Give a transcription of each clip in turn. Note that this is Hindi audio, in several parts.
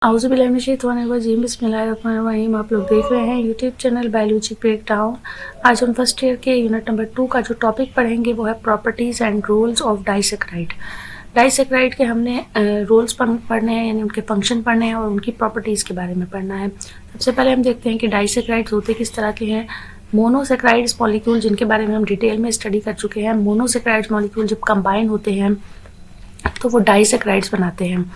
आउज़ुबिल्लाहिमिनश्शैतानिर्रजीम बिस्मिल्लाहिर्रहमानिर्रहीम। आप लोग देख रहे हैं यूट्यूब चैनल बायोलॉजी ब्रेकडाउन। आज हम फर्स्ट ईयर के यूनिट नंबर 2 का जो टॉपिक पढ़ेंगे वो है properties and rules of disaccharide. Disaccharide के हमने रूल्स पढ़ने हैं, यानी उनके फंक्शन पढ़ने हैं और उनकी प्रॉपर्टीज़ के बारे में पढ़ना है। सबसे पहले हम देखते हैं कि डाइसेक्राइड्स होते किस तरह के हैं। मोनोसेक्राइड्स मॉलिक्यूल, जिनके बारे में हम डिटेल में स्टडी कर चुके हैं। मोनोसेक्राइड्स मॉलिक्यूल जब कंबाइन होते हैं तो वो डाइसेक्राइड्स बनाते हैं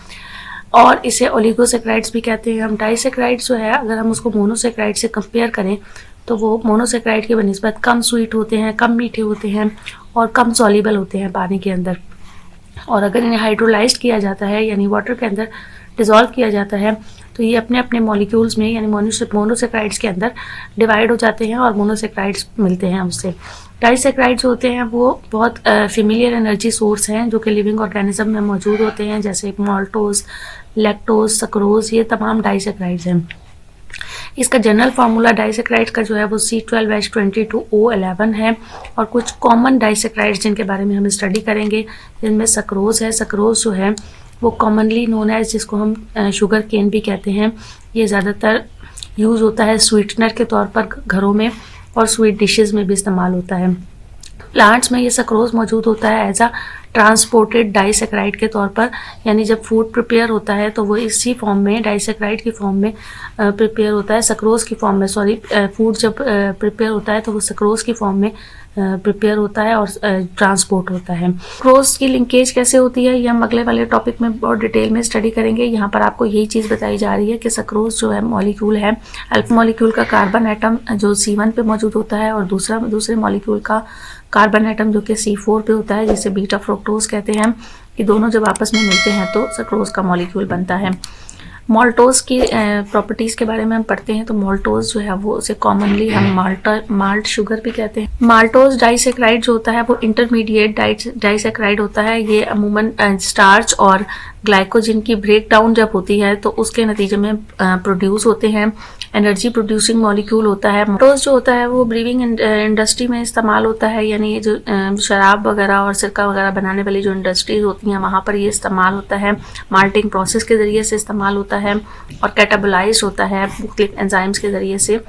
और इसे ओलिगोसेक्राइड्स भी कहते हैं हम। डाइसेक्राइड्स जो है, अगर हम उसको मोनोसेक्राइड से कंपेयर करें तो वो मोनोसेक्राइड की बनिस्बत कम स्वीट होते हैं, कम मीठे होते हैं और कम सॉल्युबल होते हैं पानी के अंदर। और अगर इन्हें हाइड्रोलाइज्ड किया जाता है, यानी वाटर के अंदर डिज़ोल्व किया जाता है, तो ये अपने अपने मॉलिक्यूल्स में यानी मोनोसेक्राइड्स के अंदर डिवाइड हो जाते हैं और मोनोसेक्राइड्स मिलते हैं उससे। डाइसेक्राइड्स होते हैं वो बहुत फेमिलियर एनर्जी सोर्स हैं जो कि लिविंग ऑर्गेनिज्म में मौजूद होते हैं, जैसे माल्टोज, लैक्टोज, सक्रोज, ये तमाम डाइसेक्राइड्स हैं। इसका जनरल फार्मूला डाइसेक्राइड्स का जो है वो C12H22O11 है। और कुछ कॉमन डाइसेक्राइड्स जिनके बारे में हम स्टडी करेंगे, जिनमें सक्रोज है। सक्रोज जो है वो कॉमनली नोन एज, जिसको हम शुगर केन भी कहते हैं, ये ज़्यादातर यूज़ होता है स्वीटनर के तौर पर घरों में और स्वीट डिशेस में भी इस्तेमाल होता है। प्लांट्स में ये सक्रोज मौजूद होता है एज अ ट्रांसपोर्टेड डाइसेक्राइड के तौर पर, यानी जब फूड प्रिपेयर होता है तो वो इसी फॉर्म में, डाइसेक्राइड की फॉर्म में प्रिपेयर होता है, सक्रोज की फॉर्म में, फूड जब प्रिपेयर होता है तो वो सक्रोज की फॉर्म में प्रिपेयर होता है और ट्रांसपोर्ट होता है। सक्रोज की लिंकेज कैसे होती है ये हम अगले वाले टॉपिक में बहुत डिटेल में स्टडी करेंगे। यहाँ पर आपको यही चीज़ बताई जा रही है कि सक्रोज जो है मॉलिक्यूल है, अल्फा मॉलिक्यूल का कार्बन एटम जो C1 पे मौजूद होता है और दूसरे मॉलिक्यूल का कार्बन एटम जो कि C4 पे होता है, जिसे बीटा फ्रुक्टोज कहते हैं। कि दोनों जब आपस में मिलते हैं तो सक्रोज का मॉलिक्यूल बनता है। माल्टोज की प्रॉपर्टीज़ के बारे में हम पढ़ते हैं तो माल्टोज जो है वो उसे कॉमनली हम माल्ट शुगर भी कहते हैं। माल्टोज डाइसेक्राइड जो होता है वो इंटरमीडिएट डाइसेक्राइड होता है। ये अमूमन स्टार्च और ग्लाइकोजन की ब्रेक डाउन जब होती है तो उसके नतीजे में प्रोड्यूस होते हैं। एनर्जी प्रोड्यूसिंग मॉलिक्यूल होता है। माल्टोज जो होता है वो ब्रीविंग इंडस्ट्री में इस्तेमाल होता है, यानी ये जो शराब वगैरह और सिरका वगैरह बनाने वाली जो इंडस्ट्रीज होती हैं वहाँ पर ये इस्तेमाल होता है। माल्टिंग प्रोसेस के ज़रिए से इस्तेमाल होता है और कैटाबोलाइज होता है मुख्तलिफ एंजाइम्स के ज़रिए से,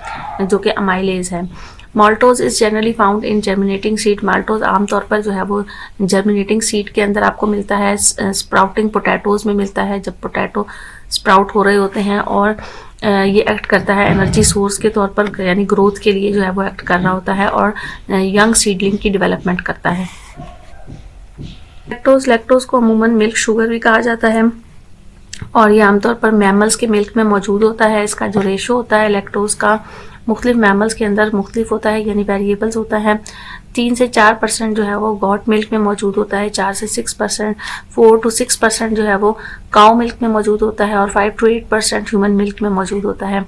जो कि अमाइलेज है। Maltose is generally found in germinating seed. Maltose आमतौर पर जो है वो जर्मिनेटिंग सीड के अंदर आपको मिलता है। स्प्राउटिंग पोटैटोज में मिलता है, जब पोटैटो स्प्राउट हो रहे होते हैं, और ये एक्ट करता है एनर्जी सोर्स के तौर पर, यानी ग्रोथ के लिए जो है वो एक्ट कर रहा होता है और यंग सीडलिंग की डेवलपमेंट करता है। लैक्टोज को अमूमन मिल्क शुगर भी कहा जाता है और ये आमतौर पर मैमल्स के मिल्क में मौजूद होता है। इसका जो रेशो होता है लैक्टोज का मुख्तलिफ मैमल्स के अंदर मुख्तलिफ होता है, यानी वेरिएबल्स होता है। 3 से 4% जो है वो गॉट मिल्क में मौजूद होता है, 4 से 6%, 4 to 6% जो है वो काउ मिल्क में मौजूद होता है और 5 to 8% ह्यूमन मिल्क में मौजूद होता है।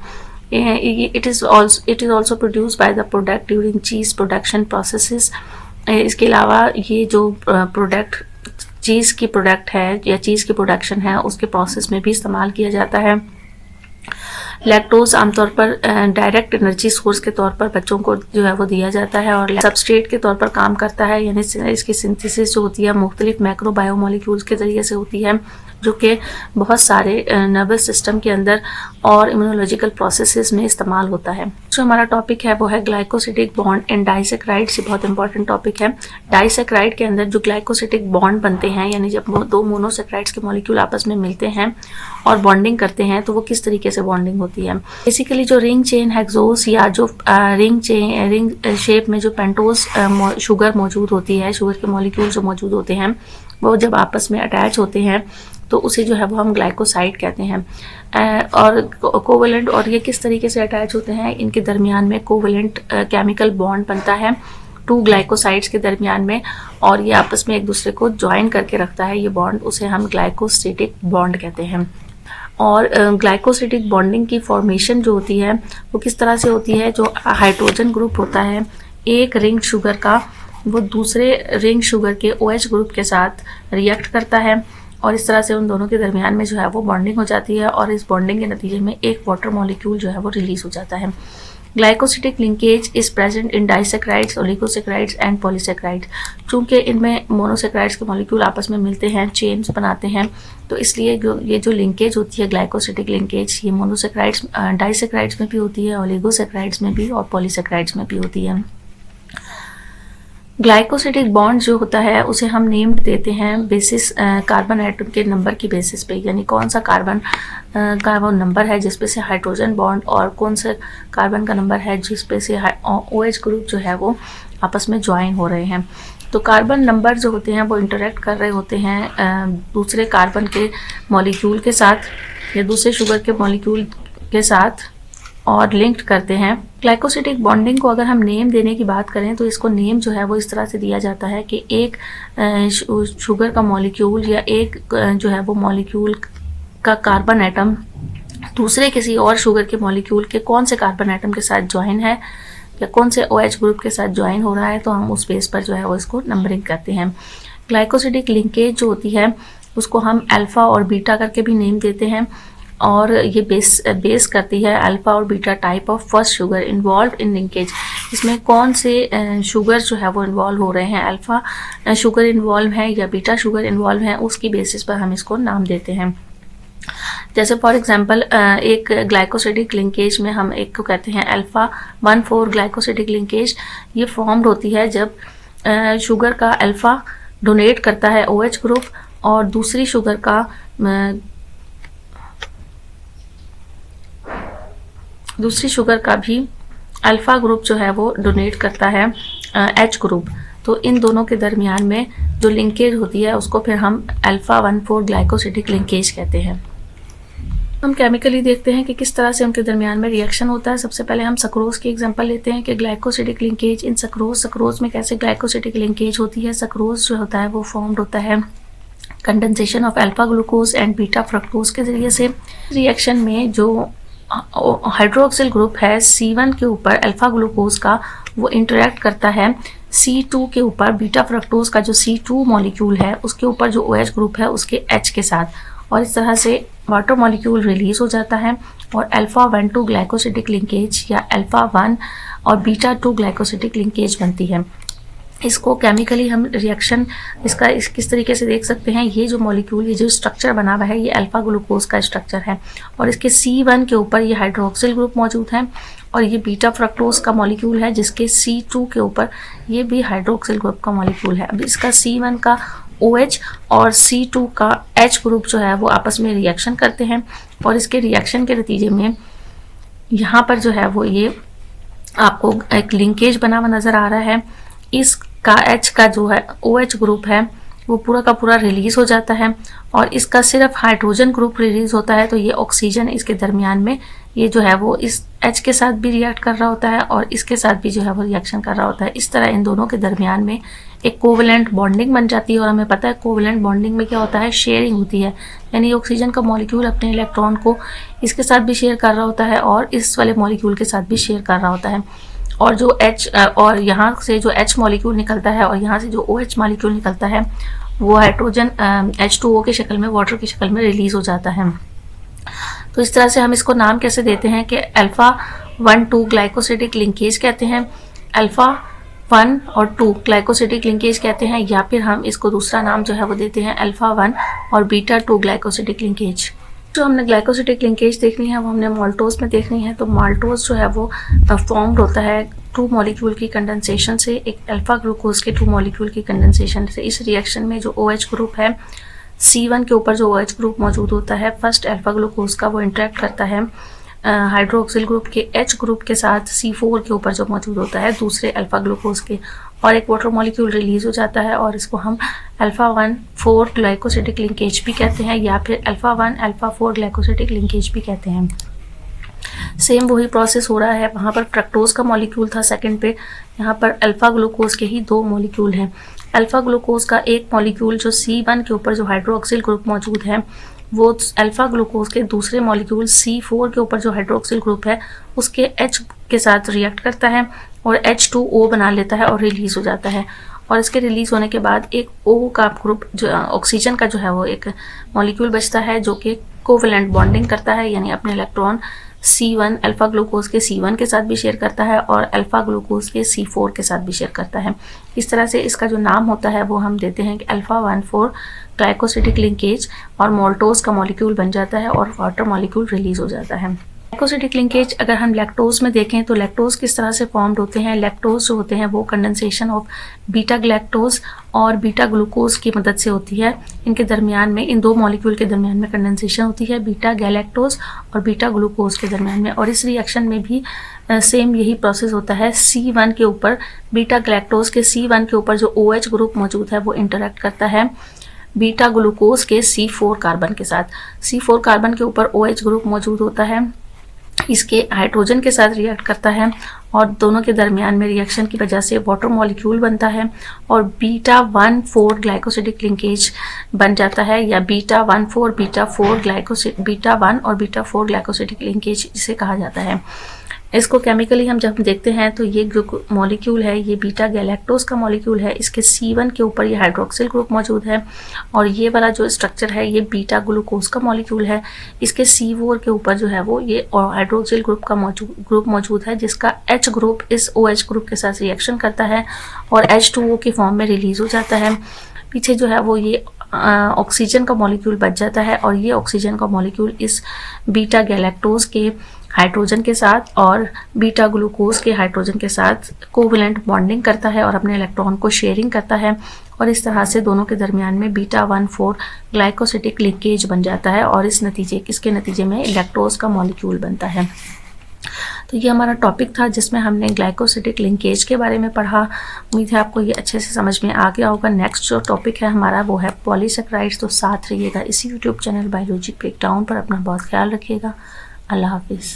It is also produce by the product during cheese production processes. इसके अलावा ये जो प्रोडक्ट चीज़ की प्रोडक्ट है या चीज़ की प्रोडक्शन है उसके प्रोसेस में भी इस्तेमाल किया जाता है। लैक्टोज आमतौर पर डायरेक्ट एनर्जी सोर्स के तौर पर बच्चों को जो है वो दिया जाता है और सबस्ट्रेट के तौर पर काम करता है, यानी इसकी सिंथेसिस जो होती है मुख्तलिफ मैक्रो बायोमोलिक्यूल्स के ज़रिए से होती है, जो कि बहुत सारे नर्वस सिस्टम के अंदर और इम्यूनोलॉजिकल प्रोसेसेस में इस्तेमाल होता है। जो हमारा टॉपिक है वो है ग्लाइकोसिटिक बॉन्ड एंड डाइसेक्राइड। ये बहुत इंपॉर्टेंट टॉपिक है। डाइसेक्राइड के अंदर जो ग्लाइकोसिटिक बॉन्ड बनते हैं, यानी जब दो मोनोसेक्राइड्स के मॉलिक्यूल आपस में मिलते हैं और बॉन्डिंग करते हैं तो वो किस तरीके से बॉन्डिंग होती है। बेसिकली जो रिंग चेन हेक्सोस या जो रिंग शेप में जो पेंटोज शुगर मौजूद होती है, शुगर के मॉलिक्यूल जो मौजूद होते हैं, वो जब आपस में अटैच होते हैं तो उसे जो है वो हम ग्लाइकोसाइड कहते हैं। और कोवेलेंट, और ये किस तरीके से अटैच होते हैं, इनके दरमियान में कोवेलेंट केमिकल बॉन्ड बनता है 2 ग्लाइकोसाइड्स के दरमियान में, और ये आपस में एक दूसरे को ज्वाइन करके रखता है ये बॉन्ड, उसे हम ग्लाइकोसिटिक बॉन्ड कहते हैं। और ग्लाइकोसिटिक बॉन्डिंग की फॉर्मेशन जो होती है वो किस तरह से होती है, जो हाइड्रोजन ग्रुप होता है एक रिंग शुगर का, वो दूसरे रिंग शुगर के OH ग्रुप के साथ रिएक्ट करता है और इस तरह से उन दोनों के दरमियान में जो है वो बॉन्डिंग हो जाती है और इस बॉन्डिंग के नतीजे में एक वाटर मॉलिक्यूल जो है वो रिलीज हो जाता है। Glycosidic linkage is present in disaccharides, oligosaccharides and polysaccharides. चूंकि इनमें मोनोसैकेराइड्स के मॉलिक्यूल आपस में मिलते हैं, चेन्स बनाते हैं, तो इसलिए ये जो लिंकेज होती है ग्लाइकोसिडिक लिंकेज, ये मोनोसैकेराइड्स डाइसैकेराइड्स में भी होती है, ओलिगोसैकेराइड्स में भी और पॉलीसैकेराइड्स में भी होती है। ग्लाइकोसिडिक बॉन्ड जो होता है उसे हम नेम देते हैं बेसिस कार्बन एटम के नंबर की बेसिस पे, यानी कौन सा कार्बन का वो नंबर है जिस पे से हाइड्रोजन बॉन्ड और कौन सा कार्बन का नंबर है जिस पे से OH ग्रुप जो है वो आपस में ज्वाइन हो रहे हैं। तो कार्बन नंबर जो होते हैं वो इंटरेक्ट कर रहे होते हैं दूसरे कार्बन के मॉलिक्यूल के साथ या दूसरे शुगर के मॉलिक्यूल के साथ और लिंक्ड करते हैं। ग्लाइकोसिडिक बॉन्डिंग को अगर हम नेम देने की बात करें तो इसको नेम जो है वो इस तरह से दिया जाता है कि एक शुगर का मॉलिक्यूल या एक जो है वो मॉलिक्यूल का कार्बन एटम दूसरे किसी और शुगर के मॉलिक्यूल के कौन से कार्बन एटम के साथ ज्वाइन है या कौन से OH ग्रुप के साथ ज्वाइन हो रहा है, तो हम उस बेस पर जो है वो इसको नंबरिंग करते हैं। ग्लाइकोसिडिक लिंकेज जो होती है उसको हम अल्फा और बीटा करके भी नेम देते हैं और ये बेस करती है अल्फा और beta type of first sugar involve in linkage. इसमें कौन से शुगर जो है वो इन्वॉल्व हो रहे हैं, अल्फा शुगर इन्वॉल्व है या बीटा शुगर इन्वॉल्व है, उसकी बेसिस पर हम इसको नाम देते हैं। जैसे फॉर एग्जांपल एक ग्लाइकोसिडिक लिंकेज में हम एक को कहते हैं अल्फा 1,4 ग्लाइकोसिडिक लिंकेज। ये फॉर्म्ड होती है जब शुगर का अल्फा डोनेट करता है OH ग्रुप और दूसरी शुगर का भी अल्फा ग्रुप जो है वो डोनेट करता है H ग्रुप। तो इन दोनों के दरमियान में जो लिंकेज होती है उसको फिर हम अल्फा 1,4 ग्लाइकोसिडिक लिंकेज कहते हैं। हम केमिकली देखते हैं कि किस तरह से उनके दरमियान में रिएक्शन होता है। सबसे पहले हम सक्रोज की एग्जांपल लेते हैं कि ग्लाइकोसिडिक लिंकेज इन सक्रोज में कैसे ग्लाइकोसिडिक लिंकेज होती है। सक्रोज जो होता है वो फॉर्म्ड होता है condensation of alpha glucose and beta fructose के जरिए से। रिएक्शन में जो हाइड्रोक्सिल ग्रुप है C1 के ऊपर अल्फा ग्लूकोज का, वो इंटरेक्ट करता है C2 के ऊपर बीटा फ्रक्टोज का जो C2 मॉलिक्यूल है उसके ऊपर जो OH ग्रुप है उसके H के साथ, और इस तरह से वाटर मॉलिक्यूल रिलीज हो जाता है और अल्फा 1,2 ग्लाइकोसिडिक लिंकेज या अल्फा 1 और बीटा 2 ग्लाइकोसिडिक लिंकेज बनती है। इसको केमिकली हम रिएक्शन इसका किस तरीके से देख सकते हैं। ये जो मॉलिक्यूल, ये जो स्ट्रक्चर बना हुआ है, ये अल्फा ग्लूकोज का स्ट्रक्चर है और इसके C1 के ऊपर ये हाइड्रोक्सिल ग्रुप मौजूद है और ये बीटा फ्रक्टोज का मॉलिक्यूल है जिसके C2 के ऊपर ये भी हाइड्रोक्सिल ग्रुप का मॉलिक्यूल है। अब इसका C1 का OH और C2 का H ग्रुप जो है वो आपस में रिएक्शन करते हैं और इसके रिएक्शन के नतीजे में यहाँ पर जो है वो ये आपको एक लिंकेज बना हुआ नज़र आ रहा है। इसका H का जो है OH ग्रुप है वो पूरा का पूरा रिलीज हो जाता है और इसका सिर्फ हाइड्रोजन ग्रुप रिलीज होता है। तो ये ऑक्सीजन इसके दरमियान में ये जो है वो इस H के साथ भी रिएक्ट कर रहा होता है और इसके साथ भी जो है वो रिएक्शन कर रहा होता है। इस तरह इन दोनों के दरमियान में एक कोवेलेंट बॉन्डिंग बन जाती है और हमें पता है कोवेलेंट बॉन्डिंग में क्या होता है, शेयरिंग होती है, यानी ऑक्सीजन का मॉलिक्यूल अपने इलेक्ट्रॉन को इसके साथ भी शेयर कर रहा होता है और इस वाले मॉलिक्यूल के साथ भी शेयर कर रहा होता है। और जो H और यहाँ से जो H मॉलिक्यूल निकलता है और यहाँ से जो OH मॉलिक्यूल निकलता है वो हाइड्रोजन H2O की शक्ल में, वाटर की शक्ल में रिलीज हो जाता है। तो इस तरह से हम इसको नाम कैसे देते हैं कि अल्फा 1,2 ग्लाइकोसिडिक लिंकेज कहते हैं, अल्फा 1 और 2 ग्लाइकोसिडिक लिंकेज कहते हैं, या फिर हम इसको दूसरा नाम जो है वो देते हैं अल्फा 1 और बीटा 2 ग्लाइकोसिडिक लिंकेज। जो हमने ग्लाइकोसिडिक लिंकेज देखनी है वो हमने माल्टोज में देखनी है। तो माल्टोज जो है वो फॉर्म्ड होता है 2 मॉलिक्यूल की कंडेंसेशन से, एक अल्फा ग्लूकोज के 2 मॉलिक्यूल की कंडेंसेशन से। इस रिएक्शन में जो OH ग्रुप है C1 के ऊपर जो OH ग्रुप मौजूद होता है फर्स्ट अल्फा ग्लूकोज का, वो इंटरेक्ट करता है हाइड्रोक्सिल ग्रुप के H ग्रुप के साथ C4 के ऊपर जो मौजूद होता है दूसरे अल्फा ग्लूकोज के, और एक वाटर मॉलिक्यूल रिलीज हो जाता है और इसको हम अल्फा 1,4 ग्लाइकोसिडिक लिंकेज भी कहते हैं या फिर अल्फा 1 अल्फा 4 ग्लाइकोसिडिक लिंकेज भी कहते हैं। सेम वही प्रोसेस हो रहा है। वहाँ पर फ्रक्टोज का मॉलिक्यूल था सेकंड पे, यहाँ पर अल्फा ग्लूकोज के ही 2 मॉलिक्यूल हैं। अल्फा ग्लूकोज का एक मॉलिक्यूल जो C1 के ऊपर जो हाइड्रोक्सिल ग्रुप मौजूद है वो अल्फा ग्लूकोज के दूसरे मॉलिक्यूल C4 के ऊपर जो हाइड्रोक्सिल ग्रुप है उसके H के साथ रिएक्ट करता है और H2O बना लेता है और रिलीज हो जाता है। और इसके रिलीज होने के बाद एक O का ग्रुप जो ऑक्सीजन का जो है वो एक मॉलिक्यूल बचता है जो कि कोवेलेंट बॉन्डिंग करता है, यानी अपने इलेक्ट्रॉन C1 अल्फा ग्लूकोज के C1 के साथ भी शेयर करता है और अल्फा ग्लूकोज के C4 के साथ भी शेयर करता है। इस तरह से इसका जो नाम होता है वो हम देते हैं कि अल्फा 1,4 ग्लाइकोसिडिक लिंकेज, और मोल्टोज का मॉलिक्यूल बन जाता है और वाटर मॉलिक्यूल रिलीज हो जाता है। ग्लाइकोसिडिक लिंकेज अगर हम लैक्टोज में देखें तो लैक्टोज किस तरह से फॉर्म्ड होते हैं। लैक्टोज जो होते हैं वो कंडेंसेशन ऑफ बीटा ग्लैक्टोज और बीटा ग्लूकोज की मदद से होती है। इनके दरमियान में, इन दो मॉलिक्यूल के दरमियान में कंडेंसेशन होती है बीटा गैलेक्टोज और बीटा ग्लूकोज के दरमियान में। और इस रिएक्शन में भी सेम यही प्रोसेस होता है। C1 के ऊपर, बीटा ग्लैक्टोज के C1 के ऊपर जो OH ग्रुप मौजूद है वो इंटरेक्ट करता है बीटा ग्लूकोज के C4 कार्बन के साथ। C4 कार्बन के ऊपर OH ग्रुप मौजूद होता है, इसके हाइड्रोजन के साथ रिएक्ट करता है और दोनों के दरमियान में रिएक्शन की वजह से वाटर मॉलिक्यूल बनता है और बीटा 1,4 ग्लाइकोसिडिक लिंकेज बन जाता है, या बीटा 1,4 बीटा 1 और बीटा 4 ग्लाइकोसिडिक लिंकेज इसे कहा जाता है। इसको केमिकली हम जब देखते हैं तो ये जो मॉलिक्यूल है ये बीटा गैलेक्टोज का मॉलिक्यूल है। इसके C1 के ऊपर ये हाइड्रोक्सिल ग्रुप मौजूद है और ये वाला जो स्ट्रक्चर है ये बीटा ग्लूकोज का मॉलिक्यूल है। इसके C4 के ऊपर जो है वो ये हाइड्रोक्सिल ग्रुप का ग्रुप मौजूद है, जिसका H ग्रुप इस OH ग्रुप के साथ रिएक्शन करता है और H2O की फॉर्म में रिलीज हो जाता है। पीछे जो है वो ये ऑक्सीजन का मॉलिक्यूल बच जाता है और ये ऑक्सीजन का मॉलिक्यूल इस बीटा गैलेक्टोज के हाइड्रोजन के साथ और बीटा ग्लूकोज के हाइड्रोजन के साथ कोवेलेंट बॉन्डिंग करता है और अपने इलेक्ट्रॉन को शेयरिंग करता है और इस तरह से दोनों के दरमियान में बीटा 1,4 ग्लाइकोसिडिक लिंकेज बन जाता है और इसके नतीजे में लैक्टोज का मॉलिक्यूल बनता है। तो ये हमारा टॉपिक था जिसमें हमने ग्लाइकोसिडिक लिंकेज के बारे में पढ़ा। उम्मीद है आपको ये अच्छे से समझ में आ गया होगा। नेक्स्ट जो टॉपिक है हमारा वो है पॉलीसेकेराइड्स। तो साथ रहिएगा इसी यूट्यूब चैनल बायोलॉजी ब्रेकडाउन पर। अपना बहुत ख्याल रखिएगा। अल्लाह हाफिज़।